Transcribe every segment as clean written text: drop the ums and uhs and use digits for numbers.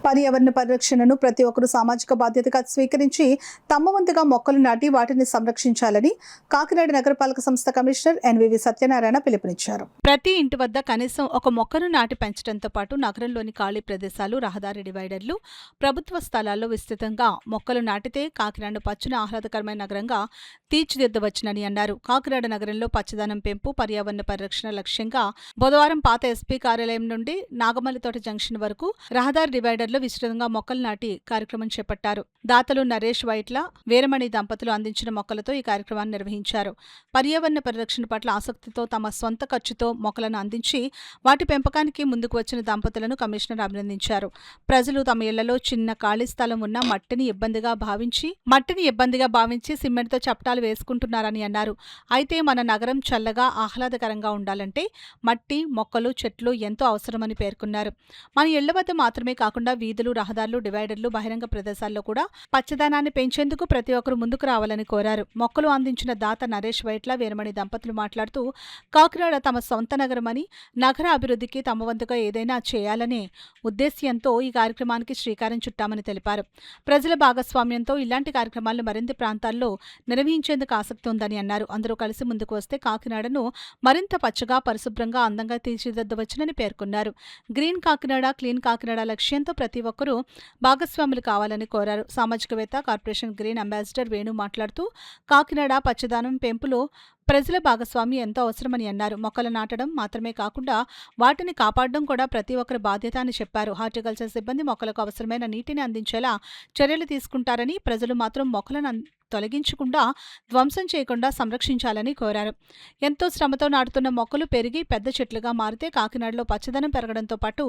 పర్యావరణ పరిరక్షణను ప్రతి ఒక్కరూ సామాజిక బాధ్యతగా స్వీకరించి తమ వంతుగా మొక్కలు నాటి వాటిని సంరక్షించాలని కాకినాడ నగరపాలక సంస్థ కమిషనర్ ఎన్వివి సత్యనారాయణ పిలుపునిచ్చారు. ప్రతి ఇంటి వద్ద కనీసం ఒక మొక్కను నాటి పెంచడంతో పాటు నగరంలోని ఖాళీ ప్రదేశాలు, రహదారి డివైడర్లు, ప్రభుత్వ స్థలాల్లో విస్తృతంగా మొక్కలు నాటితే కాకినాడ పచ్చని ఆహ్లాదకరమైన నగరంగా తీర్చిదిద్దవచ్చునని అన్నారు. కాకినాడ నగరంలో పచ్చదనం పెంపు, పర్యావరణ పరిరక్షణ లక్ష్యంగా బుధవారం పాత ఎస్పీ కార్యాలయం నుండి నాగమల్లితోట జంక్షన్ వరకు రహదారి డివైడర్ విస్తృతంగా మొక్కలు నాటి కార్యక్రమం చేపట్టారు. దాతలు నరేష్ వైట్ల, వీరమణి దంపతులు అందించిన మొక్కలతో ఈ కార్యక్రమాన్ని నిర్వహించారు. పర్యావరణ పరిరక్షణ పట్ల ఆసక్తితో తమ సొంత ఖర్చుతో మొక్కలను అందించి వాటి పెంపకానికి ముందుకు వచ్చిన దంపతులను కమిషనర్ అభినందించారు. ప్రజలు తమ ఇళ్లలో చిన్న ఖాళీ స్థలం ఉన్న మట్టిని ఇబ్బందిగా భావించి సిమెంట్తో చప్టాలు వేసుకుంటున్నారని అన్నారు. అయితే మన నగరం చల్లగా ఆహ్లాదకరంగా ఉండాలంటే మట్టి, మొక్కలు, చెట్లు ఎంతో అవసరమని పేర్కొన్నారు. మన ఇళ్ల వద్ద మాత్రమే కాకుండా వీధులు, రహదారులు, డివైడర్లు, బహిరంగ ప్రదేశాల్లో కూడా పచ్చదనాన్ని పెంచేందుకు ప్రతి ఒక్కరూ ముందుకు రావాలని కోరారు. మొక్కలు అందించిన దాత నరేష్ వైట్ల, వీరమణి దంపతులు మాట్లాడుతూ కాకినాడ తమ సొంత నగరమని, నగర అభివృద్ధికి తమ వంతుగా ఏదైనా చేయాలనే ఉద్దేశ్యంతో ఈ కార్యక్రమానికి శ్రీకారం చుట్టామని తెలిపారు. ప్రజల భాగస్వామ్యంతో ఇలాంటి కార్యక్రమాలను మరింత ప్రాంతాల్లో నిర్వహించేందుకు ఆసక్తి ఉందని అన్నారు. అందరూ కలిసి ముందుకు వస్తే కాకినాడను మరింత పచ్చగా, పరిశుభ్రంగా, అందంగా తీర్చిదిద్దవచ్చునని పేర్కొన్నారు. గ్రీన్ కాకినాడ, క్లీన్ కాకినాడ లక్ష్యంతో ప్రతి ఒక్కరూ భాగస్వాములు కావాలని కోరారు. సామాజికవేత్త, కార్పొరేషన్ గ్రీన్ అంబాసిడర్ వేణు మాట్లాడుతూ కాకినాడ పచ్చదనం పెంపులో ప్రజల భాగస్వామ్యం ఎంతో అవసరమని అన్నారు. మొక్కలు నాటడం మాత్రమే కాకుండా వాటిని కాపాడడం కూడా ప్రతి ఒక్కరి బాధ్యత అని చెప్పారు. హార్టికల్చర్ సిబ్బంది మొక్కలకు అవసరమైన నీటిని అందించేలా చర్యలు తీసుకుంటారని, ప్రజలు మాత్రం మొక్కలను తొలగించకుండా, ధ్వంసం చేయకుండా సంరక్షించాలని కోరారు. ఎంతో శ్రమతో నాటుతున్న మొక్కలు పెరిగి పెద్ద చెట్లుగా మారితే కాకినాడలో పచ్చదనం పెరగడంతో పాటు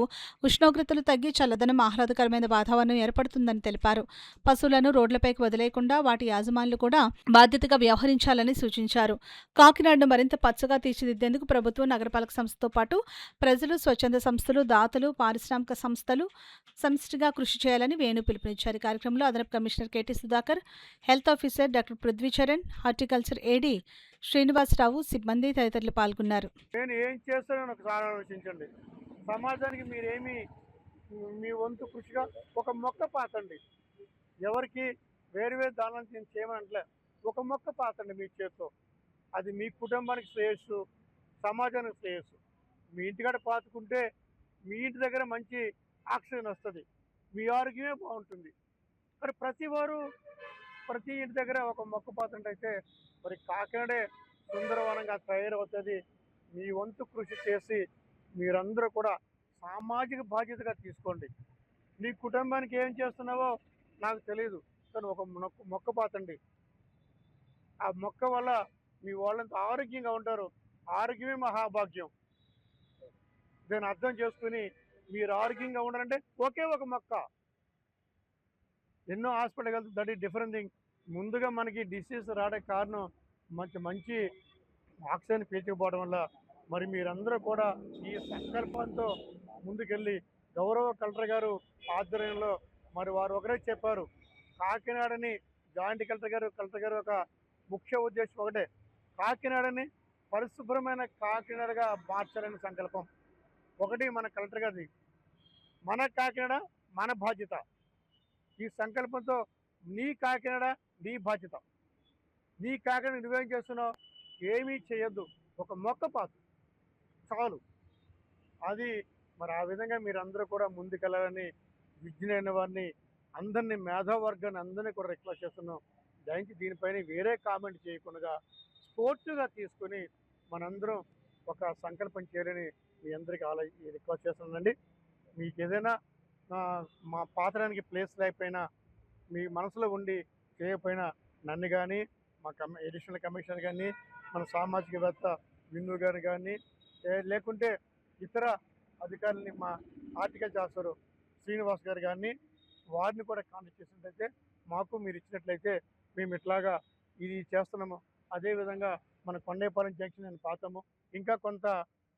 ఉష్ణోగ్రతలు తగ్గి చల్లదనం, ఆహ్లాదకరమైన వాతావరణం ఏర్పడుతుందని తెలిపారు. పశువులను రోడ్లపైకి వదిలేయకుండా వాటి యాజమానులు కూడా బాధ్యతగా వ్యవహరించాలని సూచించారు. కాకినాడను మరింత పచ్చగా తీర్చిదిద్దేందుకు ప్రభుత్వం, నగరపాలక సంస్థతో పాటు ప్రజలు, స్వచ్ఛంద సంస్థలు, దాతలు, పారిశ్రామిక సంస్థలు సమిష్టిగా కృషి చేయాలని వేణు పిలుపునిచ్చారు. కార్యక్రమంలో అదనపు commissioner KT Sudhakar, health officer doctor Prithvicharan, horticulture AD Srinivasarao, సిబ్బంది తదితరులు పాల్గొన్నారు. నేను ఏం చేస్తానని ఒకసారి ఆలోచించండి. సమాజానికి మీరేమి మీ వంతు కృషిగా ఒక మొక్క పాతండి. ఎవరికి వేరు దానాలు నేను చేయమనట్లే. ఒక మొక్క పాతండి మీ చేతితో. అది మీ కుటుంబానికి శ్రేయస్సు, సమాజానికి శ్రేయస్సు. మీ ఇంటికాడ పాతుకుంటే మీ ఇంటి దగ్గర మంచి ఆక్సిజన్ వస్తుంది, మీ ఆరోగ్యమే బాగుంటుంది. మరి ప్రతి ఇంటి దగ్గర ఒక మొక్క పాతుంటైతే మరి కాకినాడే సుందరవనంగా తయారవుతుంది. మీ వంతు కృషి చేసి మీరందరూ కూడా సామాజిక బాధ్యతగా తీసుకోండి. నీ కుటుంబానికి ఏం చేస్తున్నావో నాకు తెలియదు, కానీ ఒక మొక్క పాతండి. ఆ మొక్క వల్ల మీ వాళ్ళంతా ఆరోగ్యంగా ఉంటారు. ఆరోగ్యమే మహాభాగ్యం. దాన్ని అర్థం చేసుకుని మీరు ఆరోగ్యంగా ఉండాలంటే ఒకే ఒక మొక్క. ఎన్నో హాస్పిటల్కి వెళ్తే దట్ ఈస్ డిఫరెంట్ థింగ్. ముందుగా మనకి డిసీజ్ రావడానికి కారణం మంచి ఆక్సిజన్ పీల్చుకుపోవడం వల్ల. మరి మీరందరూ కూడా ఈ సంకల్పంతో ముందుకెళ్ళి గౌరవ కలెక్టర్ గారు ఆధ్వర్యంలో మరి వారు ఒకరే చెప్పారు, కాకినాడని జాయింట్ కలెక్టర్ గారు ఒక ముఖ్య ఉద్దేశం ఒకటే, కాకినాడని పరిశుభ్రమైన కాకినాడగా మార్చాలని సంకల్పం. ఒకటి మన కలెక్టర్ గారిది, మన కాకినాడ మన బాధ్యత. ఈ సంకల్పంతో నీ కాకినాడ నీ బాధ్యత. నీ కాకినాడ నువ్వేం చేస్తున్నావు? ఏమీ చేయొద్దు, ఒక మొక్క పాతు చాలు. అది మరి ఆ విధంగా మీరందరూ కూడా ముందుకెళ్ళాలని విజ్ఞులైన వారిని అందరినీ, మేధావర్గాన్ని అందరినీ కూడా రిక్వెస్ట్ చేస్తున్నాం. దయచేసి దీనిపైన వేరే కామెంట్ చేయకుండా స్పోర్టివ్గా తీసుకొని మనందరం ఒక సంకల్పం చేయాలని మీ అందరికీ రిక్వెస్ట్ చేస్తున్నానండి. మీకు ఏదైనా మా పాత్రానికి ప్లేస్ లేకపోయినా, మీ మనసులో ఉండి చేయకపోయినా నన్ను కానీ, మా అడిషనల్ కమిషనర్ కానీ, మన సామాజికవేత్త విన్ను గారు కానీ, లేకుంటే ఇతర అధికారులని మా హార్టికల్చర్ ఆఫీసర్ శ్రీనివాస్ గారు కానీ వారిని కూడా కాంటాక్ట్ చేసినట్లయితే మాకు మీరు ఇచ్చినట్లయితే మేము ఇట్లాగా ఇది చేస్తున్నాము. అదేవిధంగా మన కొండేపాలెం జంక్షన్ అని పాతాము, ఇంకా కొంత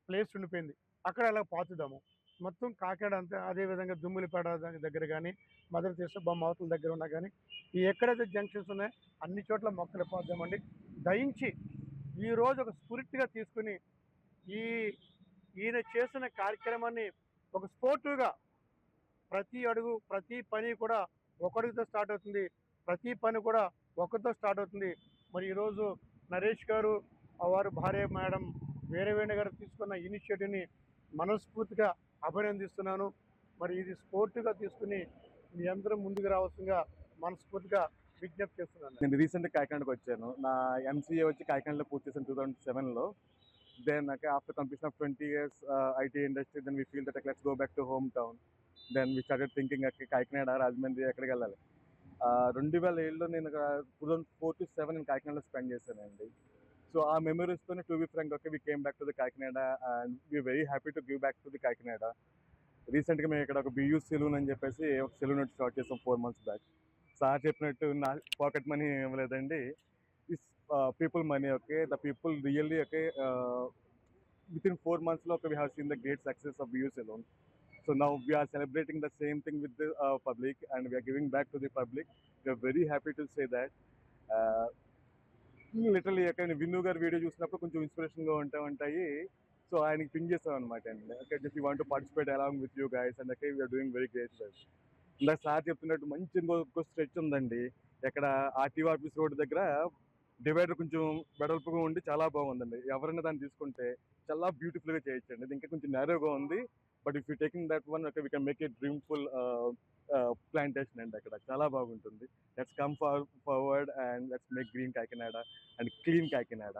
ప్లేస్ ఉండిపోయింది, అక్కడ అలా పాతుదాము. మొత్తం కాకినాడ అంతా అదేవిధంగా దుమ్ములపేట దగ్గర కానీ, మదర్ తెరిసా బొమ్మ అవతల దగ్గర ఉన్నా కానీ ఈ ఎక్కడైతే జంక్షన్స్ ఉన్నాయో అన్ని చోట్ల మొక్కలు పాద్దామండి. దయించి ఈరోజు ఒక స్పిరిట్గా తీసుకుని ఈయన చేసిన కార్యక్రమాన్ని ఒక స్పోర్టివ్గా ప్రతి అడుగు ప్రతి పని కూడా ఒకరితో స్టార్ట్ అవుతుంది, ప్రతి పని కూడా ఒకరితో స్టార్ట్ అవుతుంది. మరి ఈరోజు నరేష్ గారు వారి భార్య మేడం వీరవేణి గారు తీసుకున్న ఇనిషియేటివ్ని మనస్ఫూర్తిగా అభినందిస్తున్నాను. మరి ఇది స్పోర్ట్గా తీసుకుని మీ అందరం ముందుకు రావాల్సిందిగా మనస్ఫూర్తిగా విజ్ఞప్తి చేస్తున్నాను. నేను రీసెంట్గా కాకినాడకి వచ్చాను. నా ఎంసీఏ వచ్చి కాకినాడలో పూర్తి చేశాను 2007లో. Then after completion of 20 years IT industry, then we feel that let's go back to home town. Then we started thinking Kakinada, Rajahmundry ఎక్కడికి వెళ్ళాలి. 2007లో నేను 2004 to 2007 నేను కాకినాడలో స్పెండ్ చేశానండి. సో ఆ మెమరీస్తోనే to be frank we came back to the Kakinada and we very happy to give back to the Kakinada. రీసెంట్గా మేము ఇక్కడ ఒక బియూ సెలూన్ అని చెప్పేసి ఒక సెలూన్ స్టార్ట్ చేసాం 4 months బ్యాక్. సార్ చెప్పినట్టు నా పాకెట్ మనీ ఇవ్వలేదండి, is people money. Okay, the people really okay with in 4 monthsలో we have seen the great success of BU salon. So now we are celebrating the same thing with the public and we are giving back to the public. We are very happy to say that. Literally ఎక్కడ విన్ను గారు video చూసినప్పుడు కొంచెం ఇన్స్పిరేషన్గా ఉంటాయి. So ఆయనకి ping చేస్తాం అనమాట అండి. Okay, just you want to participate along with you guys and okay we are doing very great well. ఇందాక సార్ చెప్తున్నట్టు మంచి ఇంకో స్ట్రెచ్ ఉందండి. ఎక్కడ ఆర్టీఓ ఆఫీస్ రోడ్ దగ్గర డివైడర్ కొంచెం వెడల్పుగా ఉండి చాలా బాగుందండి. ఎవరైనా దాన్ని తీసుకుంటే చాలా బ్యూటిఫుల్గా చేయొచ్చండి. ఇది ఇంకా కొంచెం నేరోగా ఉంది, but if you taking that one okay we can make a dreamful plantation అండి. అక్కడ చాలా బాగుంటుంది. Let's come forward and let's make green Kakinada and clean Kakinada.